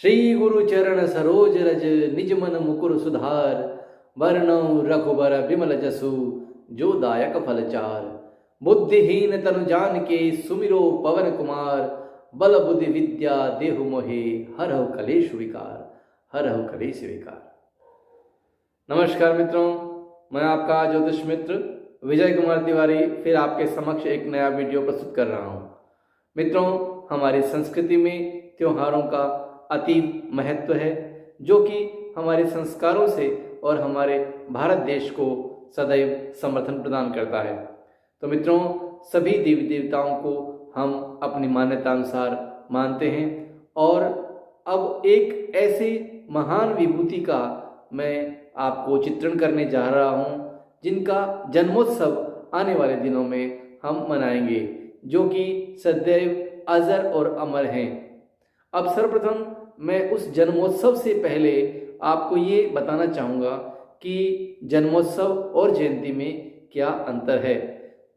श्री गुरु चरण सरोज रज निज मन मुकुर सुधार। वरणौ रघुबर बिमल जसु जो दायक फलचार। बुद्धिहीन तनु जान के सुमिरो पवन कुमार। बल बुद्धि विद्या देहु मोहे हरहु कलेश विकार। हरहु कलेश विकार। नमस्कार मित्रों, मैं आपका ज्योतिष मित्र विजय कुमार तिवारी फिर आपके समक्ष एक नया वीडियो प्रस्तुत कर रहा हूं। मित्रों, हमारी संस्कृति में त्योहारों का अति महत्व है, जो कि हमारे संस्कारों से और हमारे भारत देश को सदैव समर्थन प्रदान करता है। तो मित्रों, सभी देवी देवताओं को हम अपनी मान्यता अनुसार मानते हैं और अब एक ऐसे महान विभूति का मैं आपको चित्रण करने जा रहा हूं, जिनका जन्मोत्सव आने वाले दिनों में हम मनाएंगे, जो कि सदैव अजर और अमर हैं। अब सर्वप्रथम मैं उस जन्मोत्सव से पहले आपको ये बताना चाहूँगा कि जन्मोत्सव और जयंती में क्या अंतर है।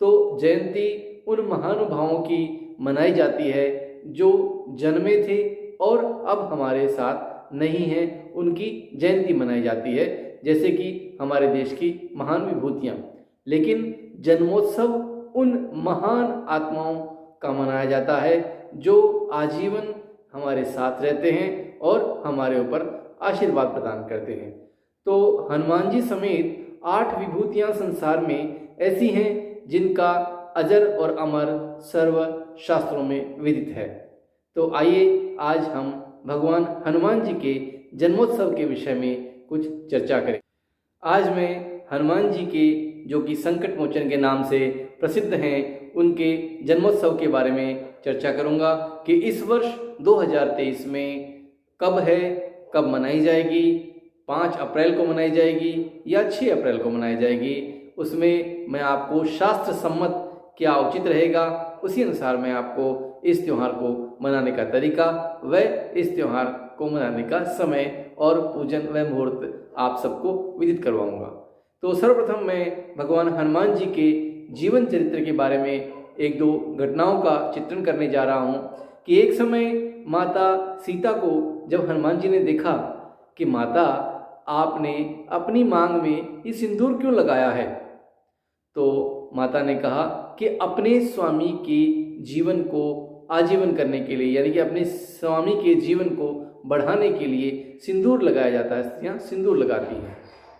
तो जयंती उन महानुभावों की मनाई जाती है जो जन्मे थे और अब हमारे साथ नहीं हैं, उनकी जयंती मनाई जाती है, जैसे कि हमारे देश की महान विभूतियाँ। लेकिन जन्मोत्सव उन महान आत्माओं का मनाया जाता है जो आजीवन हमारे साथ रहते हैं और हमारे ऊपर आशीर्वाद प्रदान करते हैं। तो हनुमान जी समेत 8 विभूतियाँ संसार में ऐसी हैं जिनका अजर और अमर सर्व शास्त्रों में विदित है। तो आइए आज हम भगवान हनुमान जी के जन्मोत्सव के विषय में कुछ चर्चा करें। आज मैं हनुमान जी के, जो कि संकट मोचन के नाम से प्रसिद्ध हैं, उनके जन्मोत्सव के बारे में चर्चा करूंगा कि इस वर्ष 2023 में कब है, कब मनाई जाएगी, 5 अप्रैल को मनाई जाएगी या 6 अप्रैल को मनाई जाएगी। उसमें मैं आपको शास्त्र सम्मत क्या उचित रहेगा, उसी अनुसार मैं आपको इस त्यौहार को मनाने का तरीका व इस त्यौहार को मनाने का समय और पूजन व मुहूर्त आप सबको विदित करवाऊंगा। तो सर्वप्रथम मैं भगवान हनुमान जी के जीवन चरित्र के बारे में 1-2 घटनाओं का चित्रण करने जा रहा हूँ कि एक समय माता सीता को जब हनुमान जी ने देखा कि माता, आपने अपनी मांग में ये सिंदूर क्यों लगाया है, तो माता ने कहा कि अपने स्वामी के जीवन को आजीवन करने के लिए, यानी कि अपने स्वामी के जीवन को बढ़ाने के लिए सिंदूर लगाया जाता है, स्त्रियाँ सिंदूर लगाती हैं।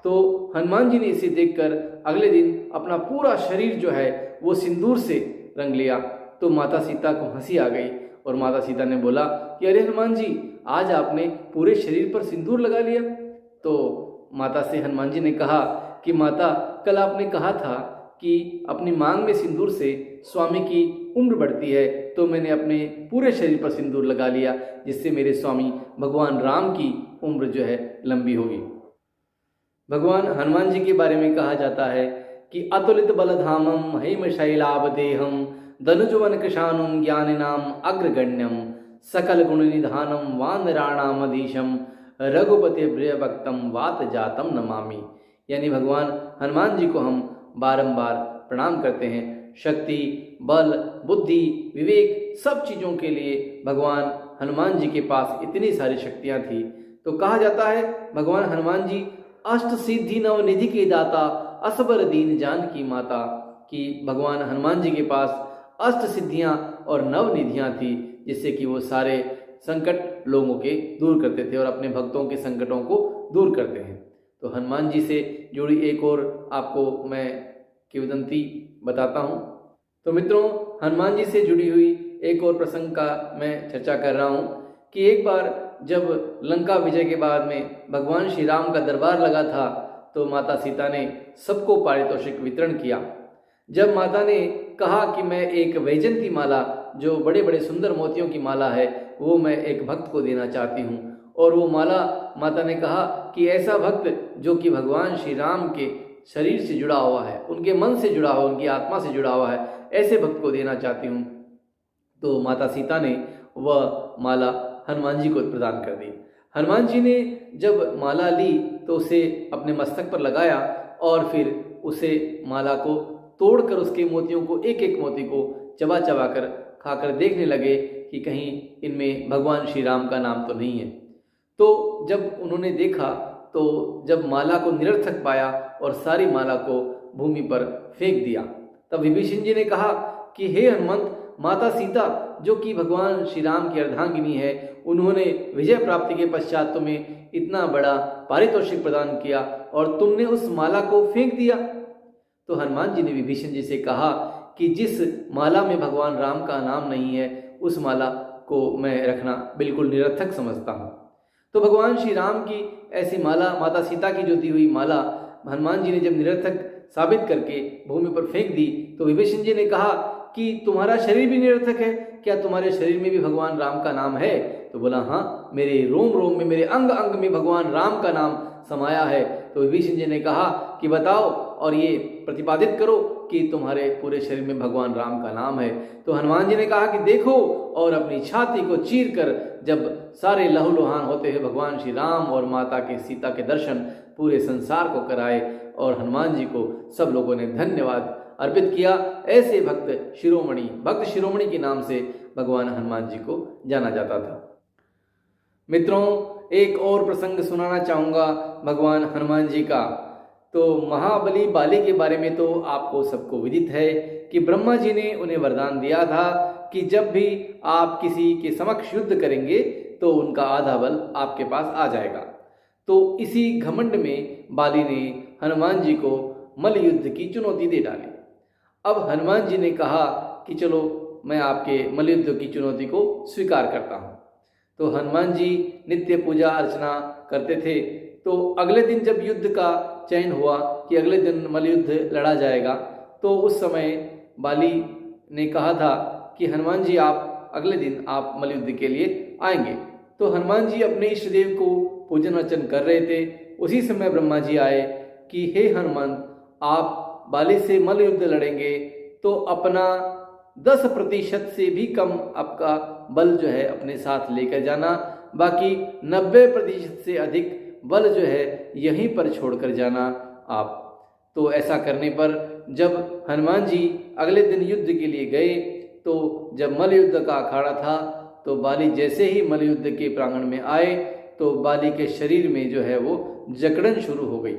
तो हनुमान जी ने इसे देखकर अगले दिन अपना पूरा शरीर जो है वो सिंदूर से रंग लिया। तो माता सीता को हंसी आ गई और माता सीता ने बोला कि अरे हनुमान जी, आज आपने पूरे शरीर पर सिंदूर लगा लिया। तो माता से हनुमान जी ने कहा कि माता, कल आपने कहा था कि अपनी मांग में सिंदूर से स्वामी की उम्र बढ़ती है, तो मैंने अपने पूरे शरीर पर सिंदूर लगा लिया, जिससे मेरे स्वामी भगवान राम की उम्र जो है लंबी होगी। भगवान हनुमान जी के बारे में कहा जाता है कि अतुलित बलधामम हेम शैलावदेहम धनुजवन कृशानुम ज्ञानिनाम अग्रगण्यम सकल गुण निधानम वानराणाम अधीशम रघुपति प्रिय भक्तम वात जातम नमामि। यानी भगवान हनुमान जी को हम बारंबार प्रणाम करते हैं। शक्ति, बल, बुद्धि, विवेक, सब चीज़ों के लिए भगवान हनुमान जी के पास इतनी सारी शक्तियाँ थी। तो कहा जाता है भगवान हनुमान जी अष्ट सिद्धि नव निधि के दाता असबर दीन जान की माता, कि भगवान हनुमान जी के पास अष्ट सिद्धियाँ और नव निधियाँ थी, जिससे कि वो सारे संकट लोगों के दूर करते थे और अपने भक्तों के संकटों को दूर करते हैं। तो हनुमान जी से जुड़ी एक और आपको मैं किंवदंती बताता हूँ। तो मित्रों, हनुमान जी से जुड़ी हुई एक और प्रसंग का मैं चर्चा कर रहा हूँ कि एक बार जब लंका विजय के बाद में भगवान श्री राम का दरबार लगा था, तो माता सीता ने सबको पारितोषिक वितरण किया। जब माता ने कहा कि मैं एक वैजयंती माला, जो बड़े बड़े सुंदर मोतियों की माला है, वो मैं एक भक्त को देना चाहती हूँ, और वो माला माता ने कहा कि ऐसा भक्त जो कि भगवान श्री राम के शरीर से जुड़ा हुआ है, उनके मन से जुड़ा हुआ, उनकी आत्मा से जुड़ा हुआ है, ऐसे भक्त को देना चाहती हूँ। तो माता सीता ने वह माला हनुमान जी को प्रदान कर दी। हनुमान जी ने जब माला ली तो उसे अपने मस्तक पर लगाया और फिर उसे माला को तोड़कर उसके मोतियों को, एक एक मोती को चबा चबा कर खाकर देखने लगे कि कहीं इनमें भगवान श्री राम का नाम तो नहीं है। तो जब उन्होंने देखा तो जब माला को निरर्थक पाया और सारी माला को भूमि पर फेंक दिया, तब विभीषण जी ने कहा कि हे हनुमंत, माता सीता जो कि भगवान श्री राम की अर्धांगिनी है, उन्होंने विजय प्राप्ति के पश्चात तुम्हें इतना बड़ा पारितोषिक प्रदान किया और तुमने उस माला को फेंक दिया। तो हनुमान जी ने विभीषण जी से कहा कि जिस माला में भगवान राम का नाम नहीं है, उस माला को मैं रखना बिल्कुल निरर्थक समझता हूँ। तो भगवान श्री राम की ऐसी माला, माता सीता की जो दी हुई माला हनुमान जी ने जब निरर्थक साबित करके भूमि पर फेंक दी, तो विभीषण जी ने कहा कि तुम्हारा शरीर भी निरर्थक है, क्या तुम्हारे शरीर में भी भगवान राम का नाम है? तो बोला हाँ, मेरे रोम रोम में, मेरे अंग अंग में भगवान राम का नाम समाया है। तो विभीषण जी ने कहा कि बताओ और ये प्रतिपादित करो कि तुम्हारे पूरे शरीर में भगवान राम का नाम है। तो हनुमान जी ने कहा कि देखो, और अपनी छाती को चीर कर जब सारे लहूलुहान होते हुए भगवान श्री राम और माता के सीता के दर्शन पूरे संसार को कराए और हनुमान जी को सब लोगों ने धन्यवाद अर्पित किया। ऐसे भक्त शिरोमणि के नाम से भगवान हनुमान जी को जाना जाता था। मित्रों, एक और प्रसंग सुनाना चाहूँगा भगवान हनुमान जी का। तो महाबली बाली के बारे में तो आपको सबको विदित है कि ब्रह्मा जी ने उन्हें वरदान दिया था कि जब भी आप किसी के समक्ष युद्ध करेंगे तो उनका आधा बल आपके पास आ जाएगा। तो इसी घमंड में बाली ने हनुमान जी को मल्ल युद्ध की चुनौती दे डाली। अब हनुमान जी ने कहा कि चलो मैं आपके मल्ल युद्ध की चुनौती को स्वीकार करता हूँ। तो हनुमान जी नित्य पूजा अर्चना करते थे। तो अगले दिन जब युद्ध का चयन हुआ कि अगले दिन मल्ल युद्ध लड़ा जाएगा, तो उस समय बाली ने कहा था कि हनुमान जी आप अगले दिन आप मल्ल युद्ध के लिए आएंगे। तो हनुमान जी अपने इष्ट देव को पूजन अर्चन कर रहे थे। उसी समय ब्रह्मा जी आए कि हे हनुमंत, आप बाली से मल्ल युद्ध लड़ेंगे तो अपना 10% से भी कम आपका बल जो है अपने साथ लेकर जाना, बाकी 90% से अधिक बल जो है यहीं पर छोड़कर जाना आप। तो ऐसा करने पर जब हनुमान जी अगले दिन युद्ध के लिए गए, तो जब मल्ल युद्ध का अखाड़ा था, तो बाली जैसे ही मल्ल युद्ध के प्रांगण में आए तो बाली के शरीर में जो है वो जकड़न शुरू हो गई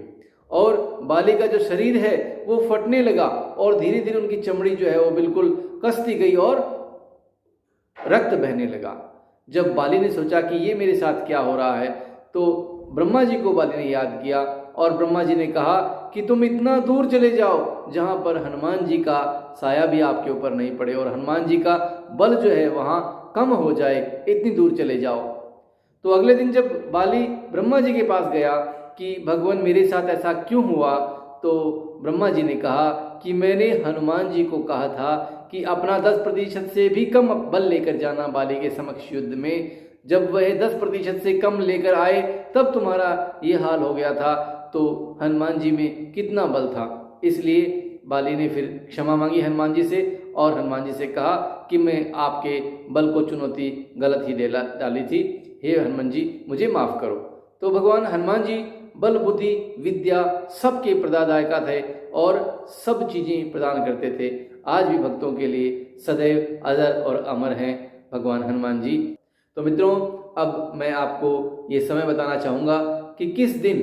और बाली का जो शरीर है वो फटने लगा और धीरे धीरे उनकी चमड़ी जो है वो बिल्कुल कसती गई और रक्त बहने लगा। जब बाली ने सोचा कि ये मेरे साथ क्या हो रहा है, तो ब्रह्मा जी को बाली ने याद किया और ब्रह्मा जी ने कहा कि तुम इतना दूर चले जाओ जहां पर हनुमान जी का साया भी आपके ऊपर नहीं पड़े और हनुमान जी का बल जो है वहां कम हो जाए, इतनी दूर चले जाओ। तो अगले दिन जब बाली ब्रह्मा जी के पास गया कि भगवान मेरे साथ ऐसा क्यों हुआ, तो ब्रह्मा जी ने कहा कि मैंने हनुमान जी को कहा था कि अपना 10% से भी कम बल लेकर जाना बाली के समक्ष युद्ध में। जब वह 10% से कम लेकर आए तब तुम्हारा ये हाल हो गया था। तो हनुमान जी में कितना बल था, इसलिए बाली ने फिर क्षमा मांगी हनुमान जी से और हनुमान जी से कहा कि मैं आपके बल को चुनौती गलत ही डाली थी, हे हनुमान जी मुझे माफ करो। तो भगवान हनुमान जी बल बुद्धि विद्या सबके प्रदायका थे और सब चीजें प्रदान करते थे। आज भी भक्तों के लिए सदैव अजर और अमर हैं भगवान हनुमान जी। तो मित्रों, अब मैं आपको ये समय बताना चाहूँगा कि किस दिन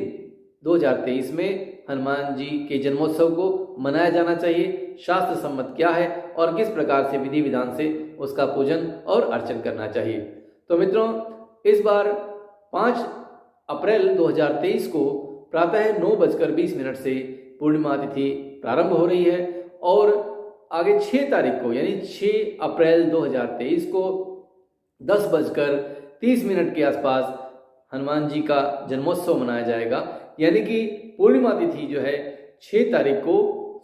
2023 में हनुमान जी के जन्मोत्सव को मनाया जाना चाहिए, शास्त्र सम्मत क्या है और किस प्रकार से विधि विधान से उसका पूजन और अर्चन करना चाहिए। तो मित्रों, इस बार 5 अप्रैल 2023 को प्रातः 9:20 से पूर्णिमा तिथि प्रारंभ हो रही है और आगे 6 तारीख को यानी 6 अप्रैल 2023 को 10:30 के आसपास हनुमान जी का जन्मोत्सव मनाया जाएगा। यानी कि पूर्णिमा तिथि जो है 6 तारीख को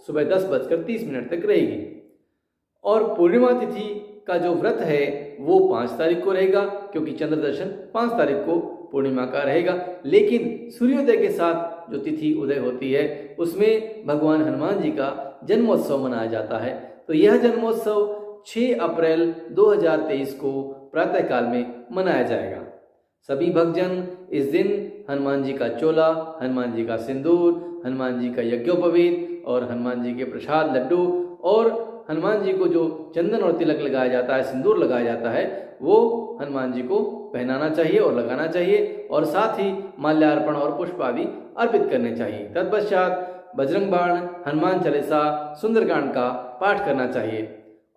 सुबह 10:30 तक रहेगी और पूर्णिमा तिथि का जो व्रत है वो 5 तारीख को रहेगा, क्योंकि चंद्र दर्शन 5 तारीख को पूर्णिमा का रहेगा। लेकिन सूर्योदय के साथ जो तिथि उदय होती है उसमें भगवान हनुमान जी का जन्मोत्सव मनाया जाता है। तो यह जन्मोत्सव 6 अप्रैल 2023 को प्रातःकाल में मनाया जाएगा। सभी भक्तजन इस दिन हनुमान जी का चोला, हनुमान जी का सिंदूर, हनुमान जी का यज्ञोपवीत और हनुमान जी के प्रसाद लड्डू और हनुमान जी को जो चंदन और तिलक लगाया जाता है, सिंदूर लगाया जाता है, वो हनुमान जी को पहनाना चाहिए और लगाना चाहिए, और साथ ही माल्यार्पण और पुष्प आदि अर्पित करने चाहिए। तत्पश्चात बजरंग बाण, हनुमान चालीसा, सुंदरकांड का पाठ करना चाहिए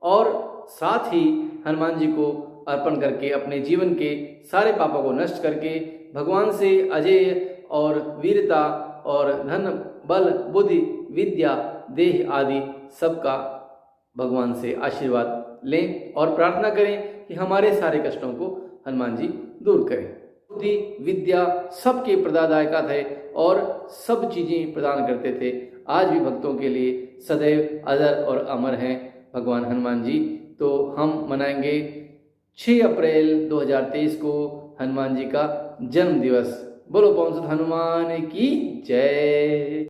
और साथ ही हनुमान जी को अर्पण करके अपने जीवन के सारे पापों को नष्ट करके भगवान से अजेय और वीरता और धन, बल, बुद्धि, विद्या, देह आदि सबका भगवान से आशीर्वाद लें और प्रार्थना करें कि हमारे सारे कष्टों को हनुमान जी दूर करें। बुद्धि, विद्या सबके प्रदादायका थे और सब चीजें प्रदान करते थे। आज भी भक्तों के लिए सदैव अजर और अमर हैं भगवान हनुमान जी। तो हम मनाएंगे 6 अप्रैल 2023 को हनुमान जी का जन्म दिवस। बोलो पवन सुत हनुमान की जय।